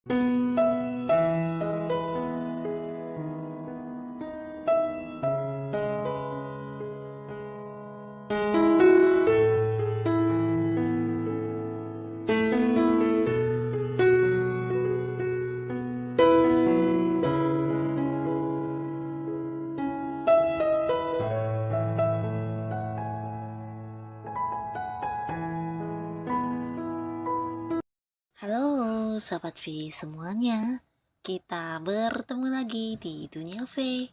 Halo Sobat V semuanya, kita bertemu lagi di Dunia V.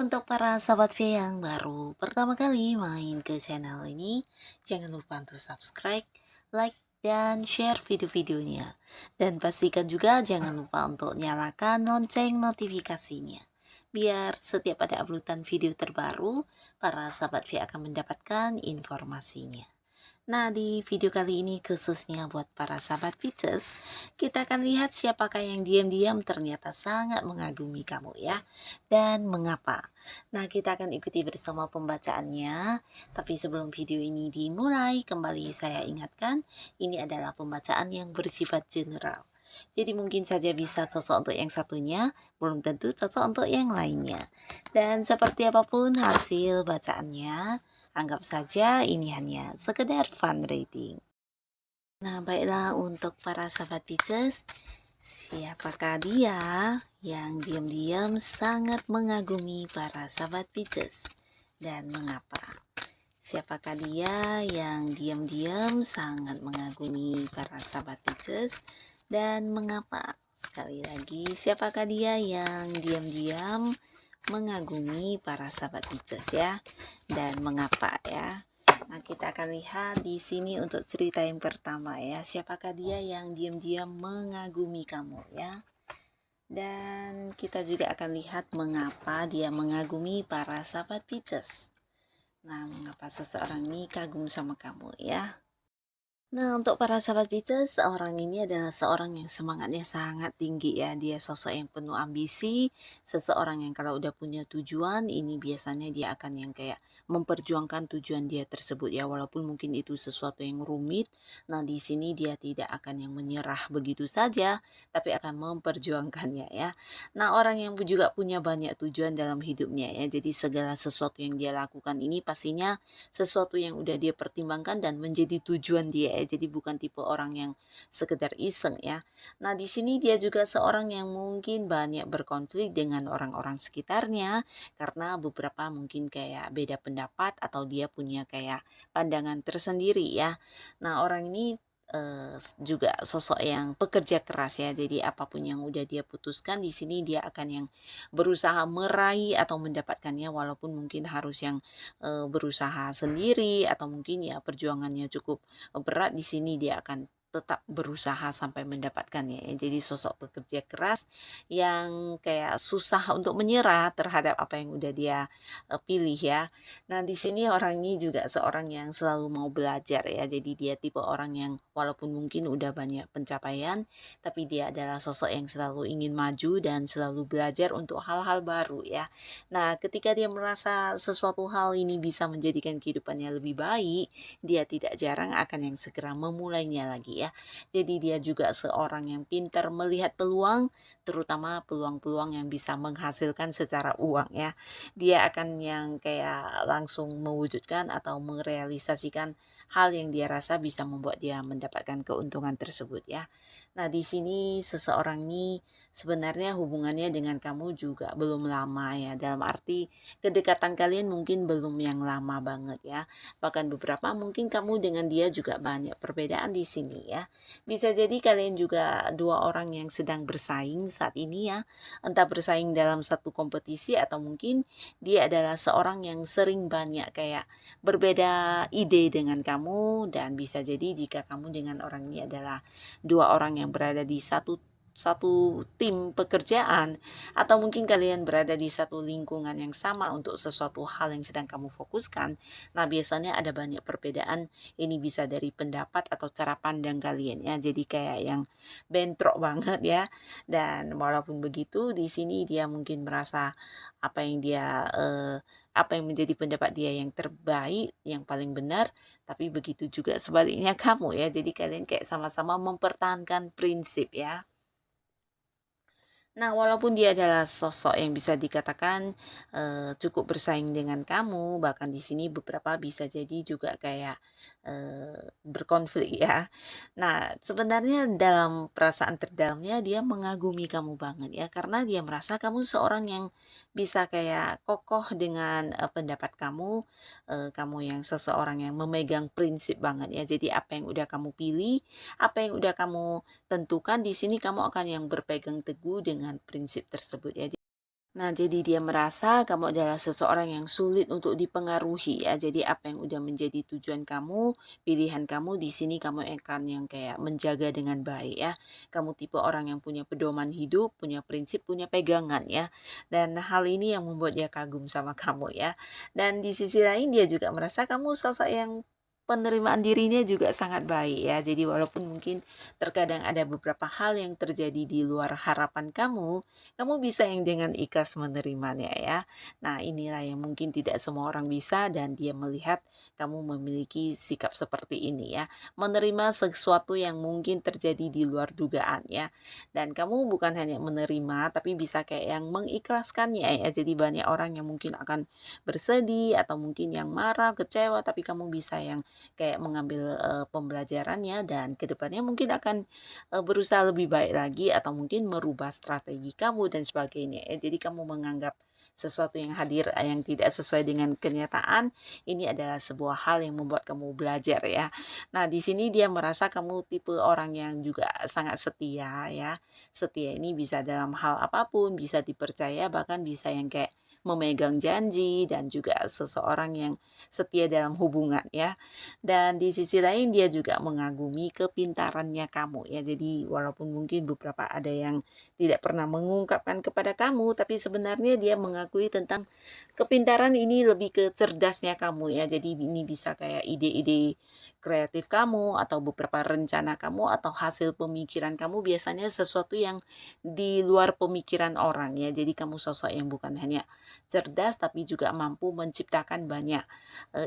Untuk para Sobat V yang baru pertama kali main ke channel ini, jangan lupa untuk subscribe, like, dan share video-videonya. Dan pastikan juga jangan lupa untuk nyalakan lonceng notifikasinya. Biar setiap ada uploadan video terbaru, para Sobat V akan mendapatkan informasinya. Nah, di video kali ini khususnya buat para sahabat Pisces, kita akan lihat siapakah yang diam-diam ternyata sangat mengagumi kamu ya, dan mengapa. Nah, kita akan ikuti bersama pembacaannya, tapi sebelum video ini dimulai, kembali saya ingatkan, ini adalah pembacaan yang bersifat general. Jadi mungkin saja bisa cocok untuk yang satunya, belum tentu cocok untuk yang lainnya. Dan seperti apapun hasil bacaannya, anggap saja ini hanya sekedar fun reading. Nah, baiklah untuk para sahabat Pisces, siapakah dia yang diam-diam sangat mengagumi para sahabat Pisces dan mengapa? Siapakah dia yang diam-diam sangat mengagumi para sahabat Pisces dan mengapa? Sekali lagi, siapakah dia yang diam-diam mengagumi para sahabat Pisces ya, dan mengapa ya? Nah, kita akan lihat di sini untuk cerita yang pertama ya. Siapakah dia yang diam-diam mengagumi kamu ya? Dan kita juga akan lihat mengapa dia mengagumi para sahabat Pisces. Nah, mengapa seseorang ini kagum sama kamu ya? Nah, untuk para sahabat Pisces, orang ini adalah seorang yang semangatnya sangat tinggi ya. Dia sosok yang penuh ambisi, seseorang yang kalau udah punya tujuan, ini biasanya dia akan yang kayak memperjuangkan tujuan dia tersebut ya, walaupun mungkin itu sesuatu yang rumit. Nah, di sini dia tidak akan yang menyerah begitu saja, tapi akan memperjuangkannya ya. Nah, orang yang juga punya banyak tujuan dalam hidupnya ya. Jadi segala sesuatu yang dia lakukan ini pastinya sesuatu yang udah dia pertimbangkan dan menjadi tujuan dia ya. Jadi bukan tipe orang yang sekedar iseng ya. Nah, di sini dia juga seorang yang mungkin banyak berkonflik dengan orang-orang sekitarnya karena beberapa mungkin kayak beda pendapat atau dia punya kayak pandangan tersendiri ya. Nah, orang ini juga sosok yang pekerja keras ya. Jadi apapun yang udah dia putuskan di sini dia akan yang berusaha meraih atau mendapatkannya walaupun mungkin harus yang berusaha sendiri atau mungkin ya perjuangannya cukup berat, di sini dia akan tetap berusaha sampai mendapatkannya ya. Jadi sosok pekerja keras yang kayak susah untuk menyerah terhadap apa yang udah dia pilih ya. Nah, di sini orang ini juga seorang yang selalu mau belajar ya. Jadi dia tipe orang yang walaupun mungkin udah banyak pencapaian, tapi dia adalah sosok yang selalu ingin maju dan selalu belajar untuk hal-hal baru ya. Nah, ketika dia merasa sesuatu hal ini bisa menjadikan kehidupannya lebih baik, dia tidak jarang akan yang segera memulainya lagi ya. Jadi dia juga seorang yang pintar melihat peluang, terutama peluang-peluang yang bisa menghasilkan secara uang ya. Dia akan yang kayak langsung mewujudkan atau merealisasikan hal yang dia rasa bisa membuat dia mendapatkan keuntungan tersebut ya. Nah, di sini seseorang ini sebenarnya hubungannya dengan kamu juga belum lama ya. Dalam arti kedekatan kalian mungkin belum yang lama banget ya. Bahkan beberapa mungkin kamu dengan dia juga banyak perbedaan di sini ya. Bisa jadi kalian juga dua orang yang sedang bersaing saat ini ya. Entah bersaing dalam satu kompetisi atau mungkin dia adalah seorang yang sering banyak kayak berbeda ide dengan kamu, dan bisa jadi jika kamu dengan orang ini adalah dua orang yang berada di satu satu tim pekerjaan atau mungkin kalian berada di satu lingkungan yang sama untuk sesuatu hal yang sedang kamu fokuskan. Nah, biasanya ada banyak perbedaan. Ini bisa dari pendapat atau cara pandang kalian ya. Jadi kayak yang bentrok banget ya. Dan walaupun begitu, di sini dia mungkin merasa apa yang dia apa yang menjadi pendapat dia yang terbaik, yang paling benar, tapi begitu juga sebaliknya kamu ya. Jadi kalian kayak sama-sama mempertahankan prinsip ya. Nah, walaupun dia adalah sosok yang bisa dikatakan, cukup bersaing dengan kamu, bahkan di sini beberapa bisa jadi juga kayak, berkonflik ya. Nah, sebenarnya dalam perasaan terdalamnya dia mengagumi kamu banget ya, karena dia merasa kamu seorang yang bisa kayak kokoh dengan, pendapat kamu, kamu yang seseorang yang memegang prinsip banget ya. Jadi apa yang udah kamu pilih, apa yang udah kamu tentukan, di sini kamu akan yang berpegang teguh dengan prinsip tersebut ya. Nah, jadi dia merasa kamu adalah seseorang yang sulit untuk dipengaruhi ya. Jadi apa yang udah menjadi tujuan kamu, pilihan kamu di sini kamu akan yang kayak menjaga dengan baik ya. Kamu tipe orang yang punya pedoman hidup, punya prinsip, punya pegangan ya. Dan hal ini yang membuat dia kagum sama kamu ya. Dan di sisi lain dia juga merasa kamu sosok yang penerimaan dirinya juga sangat baik ya. Jadi walaupun mungkin terkadang ada beberapa hal yang terjadi di luar harapan kamu bisa yang dengan ikhlas menerimanya ya. Nah, inilah yang mungkin tidak semua orang bisa dan dia melihat kamu memiliki sikap seperti ini ya. Menerima sesuatu yang mungkin terjadi di luar dugaan ya. Dan kamu bukan hanya menerima tapi bisa kayak yang mengikhlaskannya ya. Jadi banyak orang yang mungkin akan bersedih atau mungkin yang marah, kecewa tapi kamu bisa yang kayak mengambil pembelajarannya dan kedepannya mungkin akan berusaha lebih baik lagi atau mungkin merubah strategi kamu dan sebagainya ya. Jadi kamu menganggap sesuatu yang hadir yang tidak sesuai dengan kenyataan ini adalah sebuah hal yang membuat kamu belajar ya. Nah, di sini dia merasa kamu tipe orang yang juga sangat setia ya. Setia ini bisa dalam hal apapun, bisa dipercaya bahkan bisa yang kayak memegang janji dan juga seseorang yang setia dalam hubungan ya. Dan di sisi lain dia juga mengagumi kepintarannya kamu ya. Jadi walaupun mungkin beberapa ada yang tidak pernah mengungkapkan kepada kamu, tapi sebenarnya dia mengakui tentang kepintaran ini lebih ke cerdasnya kamu ya. Jadi ini bisa kayak ide-ide kreatif kamu atau beberapa rencana kamu atau hasil pemikiran kamu biasanya sesuatu yang di luar pemikiran orang ya. Jadi kamu sosok yang bukan hanya cerdas tapi juga mampu menciptakan banyak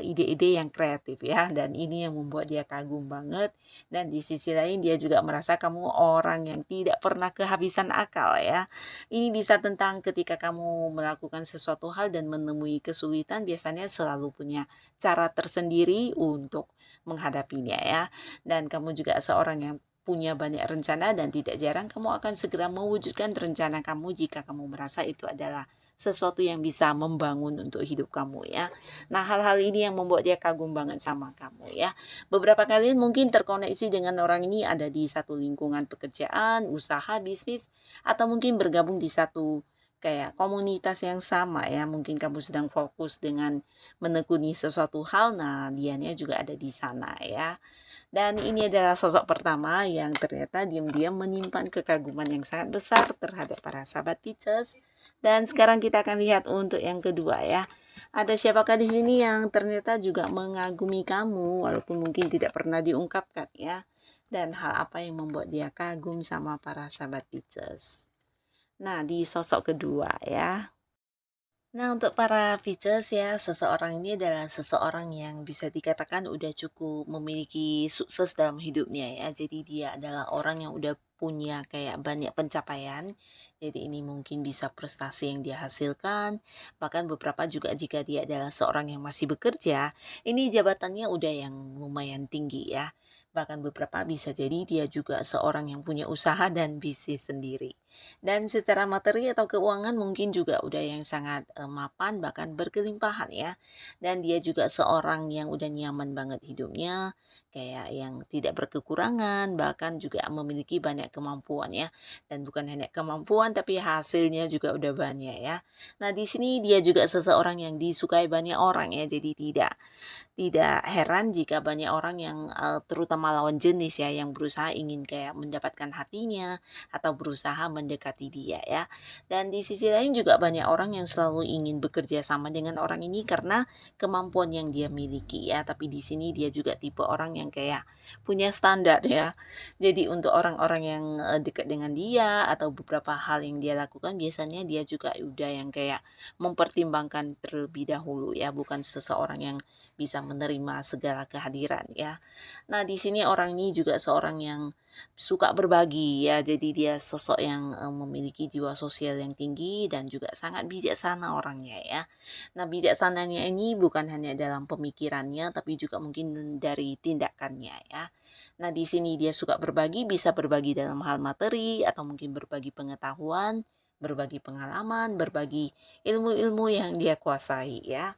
ide-ide yang kreatif ya, dan ini yang membuat dia kagum banget. Dan di sisi lain dia juga merasa kamu orang yang tidak pernah kehabisan akal ya. Ini bisa tentang ketika kamu melakukan sesuatu hal dan menemui kesulitan biasanya selalu punya cara tersendiri untuk menghadapinya ya. Dan kamu juga seorang yang punya banyak rencana dan tidak jarang kamu akan segera mewujudkan rencana kamu jika kamu merasa itu adalah sesuatu yang bisa membangun untuk hidup kamu ya. Nah, hal-hal ini yang membuat dia kagum banget sama kamu ya. Beberapa kalian mungkin terkoneksi dengan orang ini ada di satu lingkungan pekerjaan, usaha, bisnis, atau mungkin bergabung di satu kayak komunitas yang sama ya. Mungkin kamu sedang fokus dengan menekuni sesuatu hal, nah dianya juga ada di sana ya. Dan ini adalah sosok pertama yang ternyata diam-diam menyimpan kekaguman yang sangat besar terhadap para sahabat Pisces. Dan sekarang kita akan lihat untuk yang kedua ya. Ada siapakah di sini yang ternyata juga mengagumi kamu walaupun mungkin tidak pernah diungkapkan ya. Dan hal apa yang membuat dia kagum sama para sahabat Pisces. Nah, di sosok kedua ya. Nah, untuk para Pisces ya, seseorang ini adalah seseorang yang bisa dikatakan udah cukup memiliki sukses dalam hidupnya ya. Jadi dia adalah orang yang udah punya kayak banyak pencapaian. Jadi ini mungkin bisa prestasi yang dia hasilkan. Bahkan beberapa juga jika dia adalah seorang yang masih bekerja, ini jabatannya udah yang lumayan tinggi ya. Bahkan beberapa bisa jadi dia juga seorang yang punya usaha dan bisnis sendiri. Dan secara materi atau keuangan mungkin juga udah yang sangat mapan bahkan berkelimpahan ya. Dan dia juga seorang yang udah nyaman banget hidupnya, kayak yang tidak berkekurangan, bahkan juga memiliki banyak kemampuan ya. Dan bukan hanya kemampuan tapi hasilnya juga udah banyak ya. Nah, di sini dia juga seseorang yang disukai banyak orang ya. Jadi tidak heran jika banyak orang yang, terutama lawan jenis ya, yang berusaha ingin kayak mendapatkan hatinya atau berusaha mendekati dia ya. Dan di sisi lain juga banyak orang yang selalu ingin bekerja sama dengan orang ini karena kemampuan yang dia miliki ya. Tapi di sini dia juga tipe orang yang kayak punya standar ya. Jadi untuk orang-orang yang, dekat dengan dia atau beberapa hal yang dia lakukan biasanya dia juga udah yang kayak mempertimbangkan terlebih dahulu ya, bukan seseorang yang bisa menerima segala kehadiran ya. Nah, di sini orang ini juga seorang yang suka berbagi ya. Jadi dia sosok yang yang memiliki jiwa sosial yang tinggi dan juga sangat bijaksana orangnya ya. Nah, bijaksananya ini bukan hanya dalam pemikirannya tapi juga mungkin dari tindakannya ya. Nah, di sini dia suka berbagi, bisa berbagi dalam hal materi atau mungkin berbagi pengetahuan, berbagi pengalaman, berbagi ilmu-ilmu yang dia kuasai ya.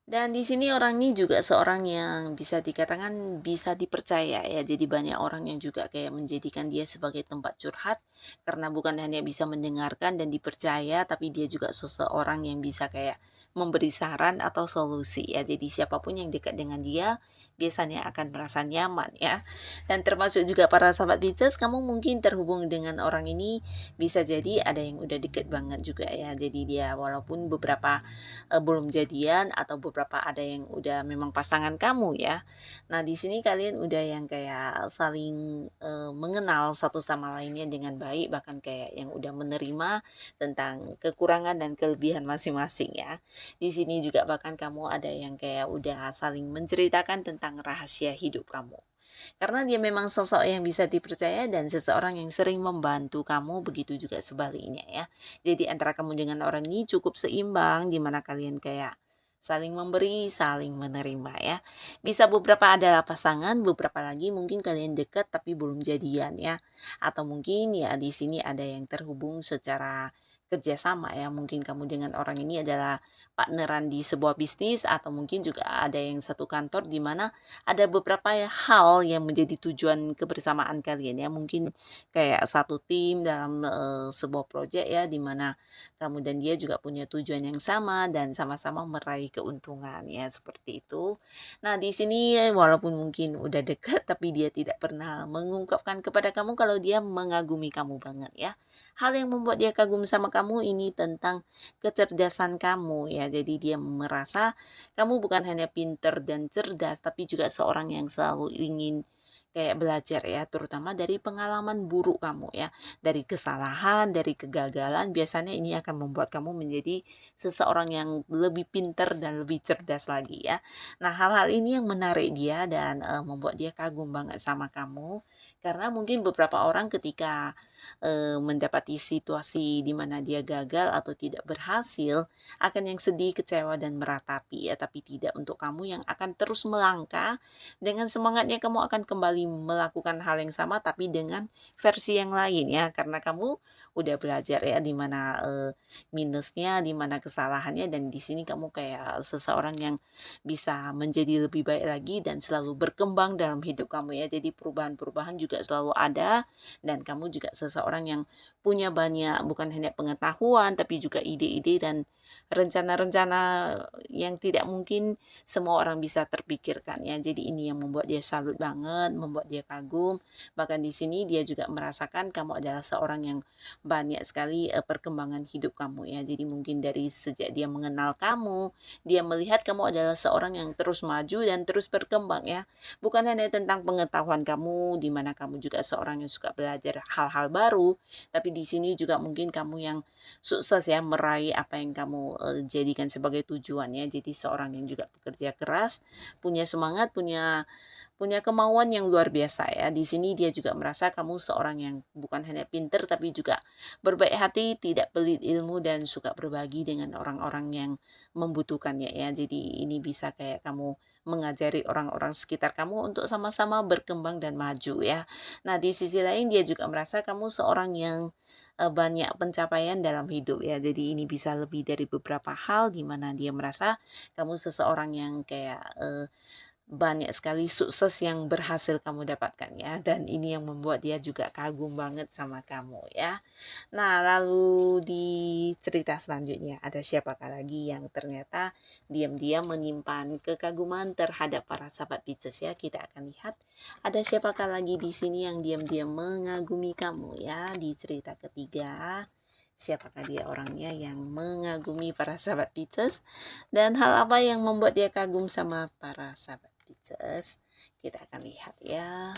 Dan di sini orang ini juga seorang yang bisa dikatakan bisa dipercaya ya. Jadi banyak orang yang juga kayak menjadikan dia sebagai tempat curhat karena bukan hanya bisa mendengarkan dan dipercaya, tapi dia juga seseorang yang bisa kayak memberi saran atau solusi ya. Jadi siapapun yang dekat dengan dia biasanya akan merasa nyaman ya. Dan termasuk juga para sahabat Pisces, kamu mungkin terhubung dengan orang ini bisa jadi ada yang udah deket banget juga ya. Jadi dia walaupun beberapa belum jadian atau beberapa ada yang udah memang pasangan kamu ya. Nah, di sini kalian udah yang kayak saling, mengenal satu sama lainnya dengan baik, bahkan kayak yang udah menerima tentang kekurangan dan kelebihan masing-masing ya. Di sini juga bahkan kamu ada yang kayak udah saling menceritakan tentang rahasia hidup kamu. Karena dia memang sosok yang bisa dipercaya dan seseorang yang sering membantu kamu, begitu juga sebaliknya ya. Jadi antara kamu dengan orang ini cukup seimbang, di mana kalian kayak saling memberi, saling menerima ya. Bisa beberapa adalah pasangan, beberapa lagi mungkin kalian dekat tapi belum jadian ya. Atau mungkin ya di sini ada yang terhubung secara kerjasama ya. Mungkin kamu dengan orang ini adalah partneran di sebuah bisnis atau mungkin juga ada yang satu kantor di mana ada beberapa hal yang menjadi tujuan kebersamaan kalian ya. Mungkin kayak satu tim dalam, sebuah proyek ya, di mana kamu dan dia juga punya tujuan yang sama dan sama-sama meraih keuntungan ya, seperti itu. Nah, di sini walaupun mungkin udah dekat tapi dia tidak pernah mengungkapkan kepada kamu kalau dia mengagumi kamu banget ya. Hal yang membuat dia kagum sama kamu ini tentang kecerdasan kamu ya. Jadi dia merasa kamu bukan hanya pinter dan cerdas, tapi juga seorang yang selalu ingin kayak belajar ya, terutama dari pengalaman buruk kamu ya, dari kesalahan, dari kegagalan, biasanya ini akan membuat kamu menjadi seseorang yang lebih pinter dan lebih cerdas lagi ya. Nah, hal-hal ini yang menarik dia dan membuat dia kagum banget sama kamu, karena mungkin beberapa orang ketika mendapati situasi di mana dia gagal atau tidak berhasil, akan yang sedih, kecewa, dan meratapi ya, tapi tidak untuk kamu yang akan terus melangkah dengan semangatnya kamu akan kembali melakukan hal yang sama tapi dengan versi yang lain ya, karena kamu udah belajar ya di mana minusnya, di mana kesalahannya dan di sini kamu kayak seseorang yang bisa menjadi lebih baik lagi dan selalu berkembang dalam hidup kamu ya. Jadi perubahan-perubahan juga selalu ada dan kamu juga seseorang yang punya banyak bukan hanya pengetahuan tapi juga ide-ide dan rencana-rencana yang tidak mungkin semua orang bisa terpikirkan ya. Jadi ini yang membuat dia salut banget, membuat dia kagum. Bahkan di sini dia juga merasakan kamu adalah seorang yang banyak sekali perkembangan hidup kamu ya. Jadi mungkin dari sejak dia mengenal kamu, dia melihat kamu adalah seorang yang terus maju dan terus berkembang ya. Bukan hanya tentang pengetahuan kamu, di mana kamu juga seorang yang suka belajar hal-hal baru, tapi di sini juga mungkin kamu yang sukses ya meraih apa yang kamu jadikan sebagai tujuan ya. Jadi seorang yang juga bekerja keras, punya semangat, punya punya kemauan yang luar biasa ya. Di sini dia juga merasa kamu seorang yang bukan hanya pinter tapi juga berbaik hati, tidak pelit ilmu dan suka berbagi dengan orang-orang yang membutuhkannya ya. Jadi ini bisa kayak kamu mengajari orang-orang sekitar kamu untuk sama-sama berkembang dan maju ya. Nah, di sisi lain dia juga merasa kamu seorang yang banyak pencapaian dalam hidup ya. Jadi ini bisa lebih dari beberapa hal di mana dia merasa kamu seseorang yang kayak banyak sekali sukses yang berhasil kamu dapatkan ya, dan ini yang membuat dia juga kagum banget sama kamu ya. Nah, lalu di cerita selanjutnya ada siapakah lagi yang ternyata diam-diam menyimpan kekaguman terhadap para sahabat Pisces ya. Kita akan lihat ada siapakah lagi di sini yang diam-diam mengagumi kamu ya di cerita ketiga. Siapakah dia orangnya yang mengagumi para sahabat Pisces dan hal apa yang membuat dia kagum sama para sahabat Pisces? Kita akan lihat ya.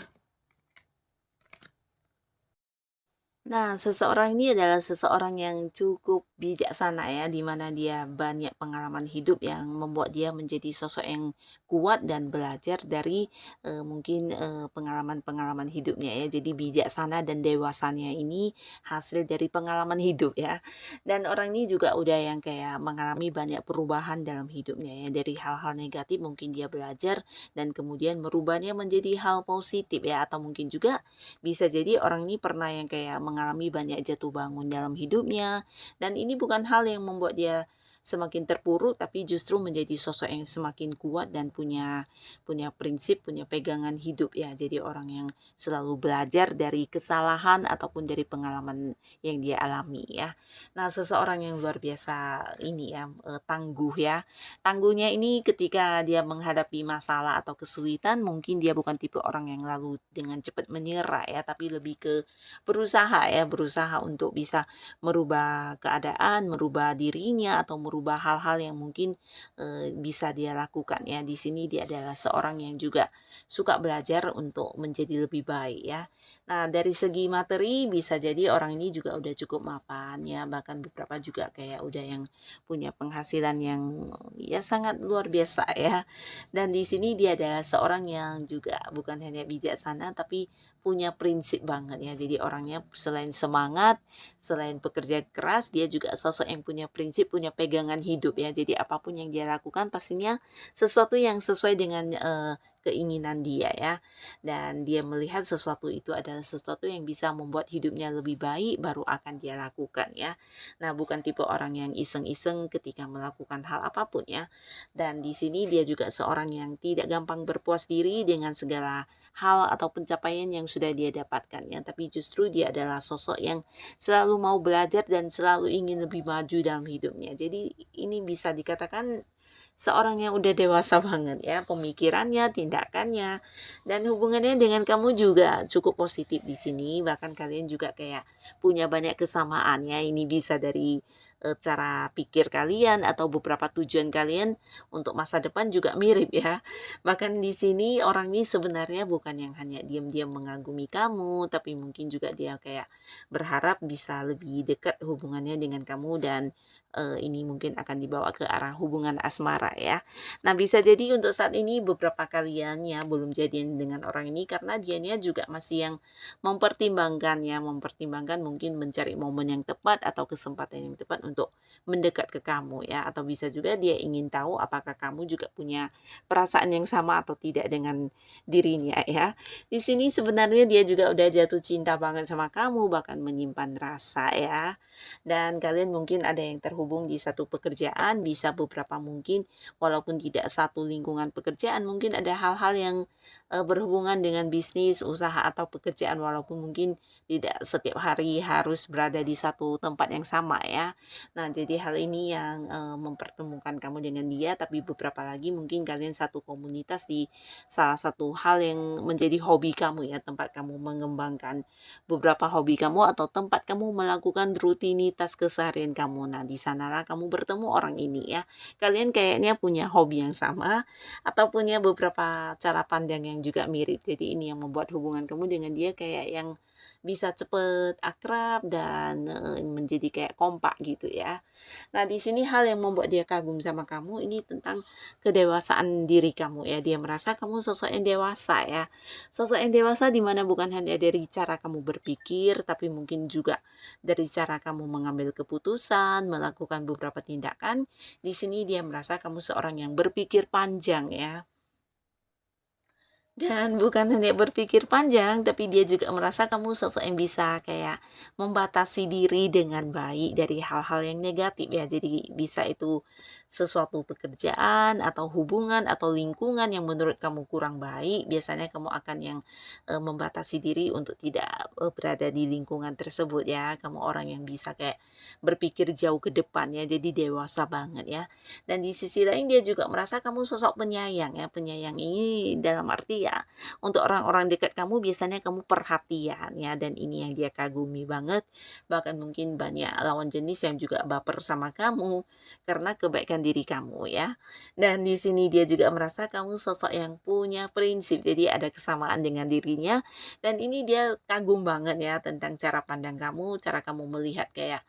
Nah, seseorang ini adalah seseorang yang cukup bijaksana ya, di mana dia banyak pengalaman hidup yang membuat dia menjadi sosok yang kuat dan belajar dari mungkin pengalaman-pengalaman hidupnya ya. Jadi bijaksana dan dewasanya ini hasil dari pengalaman hidup ya. Dan orang ini juga udah yang kayak mengalami banyak perubahan dalam hidupnya ya. Dari hal-hal negatif mungkin dia belajar dan kemudian merubahnya menjadi hal positif ya. Atau mungkin juga bisa jadi orang ini pernah yang kayak mengalami banyak jatuh bangun dalam hidupnya. Dan ini bukan hal yang membuat dia semakin terpuruk, tapi justru menjadi sosok yang semakin kuat dan punya punya prinsip, punya pegangan hidup ya. Jadi orang yang selalu belajar dari kesalahan ataupun dari pengalaman yang dia alami ya. Nah, seseorang yang luar biasa ini ya, tangguh ya. Tangguhnya ini ketika dia menghadapi masalah atau kesulitan, mungkin dia bukan tipe orang yang lalu dengan cepat menyerah ya, tapi lebih ke berusaha ya, berusaha untuk bisa merubah keadaan, merubah dirinya atau merubah hal-hal yang mungkin bisa dia lakukan ya. Di sini dia adalah seorang yang juga suka belajar untuk menjadi lebih baik ya. Nah, dari segi materi bisa jadi orang ini juga udah cukup mapan ya, bahkan beberapa juga kayak udah yang punya penghasilan yang ya sangat luar biasa ya. Dan di sini dia adalah seorang yang juga bukan hanya bijaksana tapi punya prinsip banget ya. Jadi orangnya selain semangat, selain pekerja keras, dia juga sosok yang punya prinsip, punya pegangan hidup ya. Jadi apapun yang dia lakukan pastinya sesuatu yang sesuai dengan keinginan dia ya. Dan dia melihat sesuatu itu adalah sesuatu yang bisa membuat hidupnya lebih baik, baru akan dia lakukan ya. Nah, bukan tipe orang yang iseng-iseng ketika melakukan hal apapun ya. Dan di sini dia juga seorang yang tidak gampang berpuas diri dengan segala hal atau pencapaian yang sudah dia dapatkan ya. Tapi justru dia adalah sosok yang selalu mau belajar dan selalu ingin lebih maju dalam hidupnya. Jadi ini bisa dikatakan seorang yang udah dewasa banget ya, pemikirannya, tindakannya, dan hubungannya dengan kamu juga cukup positif di sini. Bahkan kalian juga kayak punya banyak kesamaan ya. Ini bisa dari cara pikir kalian atau beberapa tujuan kalian untuk masa depan juga mirip ya. Bahkan di sini orang ini sebenarnya bukan yang hanya diam-diam mengagumi kamu, tapi mungkin juga dia kayak berharap bisa lebih dekat hubungannya dengan kamu dan ini mungkin akan dibawa ke arah hubungan asmara ya. Nah, bisa jadi untuk saat ini beberapa kalian ya belum jadian dengan orang ini karena dianya juga masih yang mempertimbangkan ya, mempertimbangkan mungkin mencari momen yang tepat atau kesempatan yang tepat untuk mendekat ke kamu ya. Atau bisa juga dia ingin tahu apakah kamu juga punya perasaan yang sama atau tidak dengan dirinya ya. Di sini sebenarnya dia juga udah jatuh cinta banget sama kamu, bahkan menyimpan rasa ya. Dan kalian mungkin ada yang terhubung di satu pekerjaan, bisa beberapa mungkin walaupun tidak satu lingkungan pekerjaan, mungkin ada hal-hal yang berhubungan dengan bisnis, usaha atau pekerjaan walaupun mungkin tidak setiap hari harus berada di satu tempat yang sama ya. Nah, jadi hal ini yang mempertemukan kamu dengan dia, tapi beberapa lagi mungkin kalian satu komunitas di salah satu hal yang menjadi hobi kamu ya, tempat kamu mengembangkan beberapa hobi kamu atau tempat kamu melakukan rutinitas keseharian kamu. Nah, di sanalah kamu bertemu orang ini ya. Kalian kayaknya punya hobi yang sama atau punya beberapa cara pandang yang juga mirip. Jadi ini yang membuat hubungan kamu dengan dia kayak yang bisa cepet akrab dan menjadi kayak kompak gitu ya. Nah, di sini hal yang membuat dia kagum sama kamu ini tentang kedewasaan diri kamu ya. Dia merasa kamu sosok yang dewasa ya. Sosok yang dewasa di mana bukan hanya dari cara kamu berpikir, tapi mungkin juga dari cara kamu mengambil keputusan, melakukan beberapa tindakan. Di sini dia merasa kamu seorang yang berpikir panjang ya. Dan bukan hanya berpikir panjang, tapi dia juga merasa kamu sosok yang bisa kayak membatasi diri dengan baik dari hal-hal yang negatif ya. Jadi bisa itu sesuatu pekerjaan atau hubungan atau lingkungan yang menurut kamu kurang baik, biasanya kamu akan yang membatasi diri untuk tidak berada di lingkungan tersebut ya. Kamu orang yang bisa kayak berpikir jauh ke depan ya, jadi dewasa banget ya. Dan di sisi lain dia juga merasa kamu sosok penyayang ya. Penyayang ini dalam arti ya, untuk orang-orang dekat kamu biasanya kamu perhatian ya, dan ini yang dia kagumi banget. Bahkan mungkin banyak lawan jenis yang juga baper sama kamu karena kebaikan diri kamu ya. Dan di sini dia juga merasa kamu sosok yang punya prinsip. Jadi ada kesamaan dengan dirinya dan ini dia kagum banget ya tentang cara pandang kamu, cara kamu melihat kayak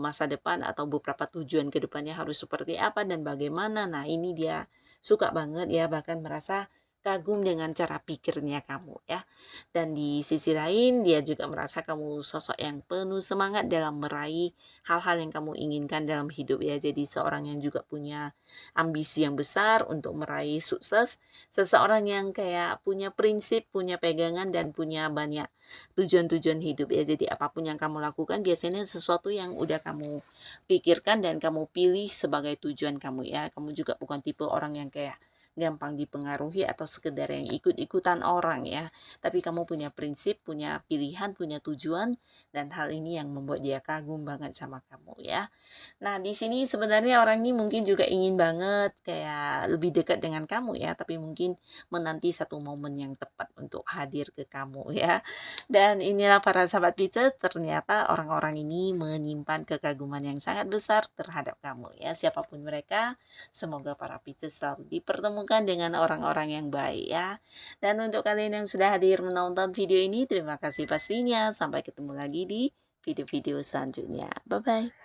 masa depan atau beberapa tujuan ke depannya harus seperti apa dan bagaimana. Nah, ini dia suka banget ya, bahkan merasa kagum dengan cara pikirnya kamu ya. Dan di sisi lain dia juga merasa kamu sosok yang penuh semangat dalam meraih hal-hal yang kamu inginkan dalam hidup ya. Jadi seorang yang juga punya ambisi yang besar untuk meraih sukses, seseorang yang kayak punya prinsip, punya pegangan dan punya banyak tujuan-tujuan hidup ya. Jadi apapun yang kamu lakukan biasanya sesuatu yang udah kamu pikirkan dan kamu pilih sebagai tujuan kamu ya. Kamu juga bukan tipe orang yang kayak gampang dipengaruhi atau sekedar yang ikut-ikutan orang ya. Tapi kamu punya prinsip, punya pilihan, punya tujuan, dan hal ini yang membuat dia kagum banget sama kamu ya. Nah, di sini sebenarnya orang ini mungkin juga ingin banget kayak lebih dekat dengan kamu ya, tapi mungkin menanti satu momen yang tepat untuk hadir ke kamu ya. Dan inilah para sahabat Pisces, ternyata orang-orang ini menyimpan kekaguman yang sangat besar terhadap kamu ya. Siapapun mereka, semoga para Pisces selalu dipertemukan dengan orang-orang yang baik ya. Dan untuk kalian yang sudah hadir menonton video ini, terima kasih pastinya. Sampai ketemu lagi di video-video selanjutnya. Bye-bye.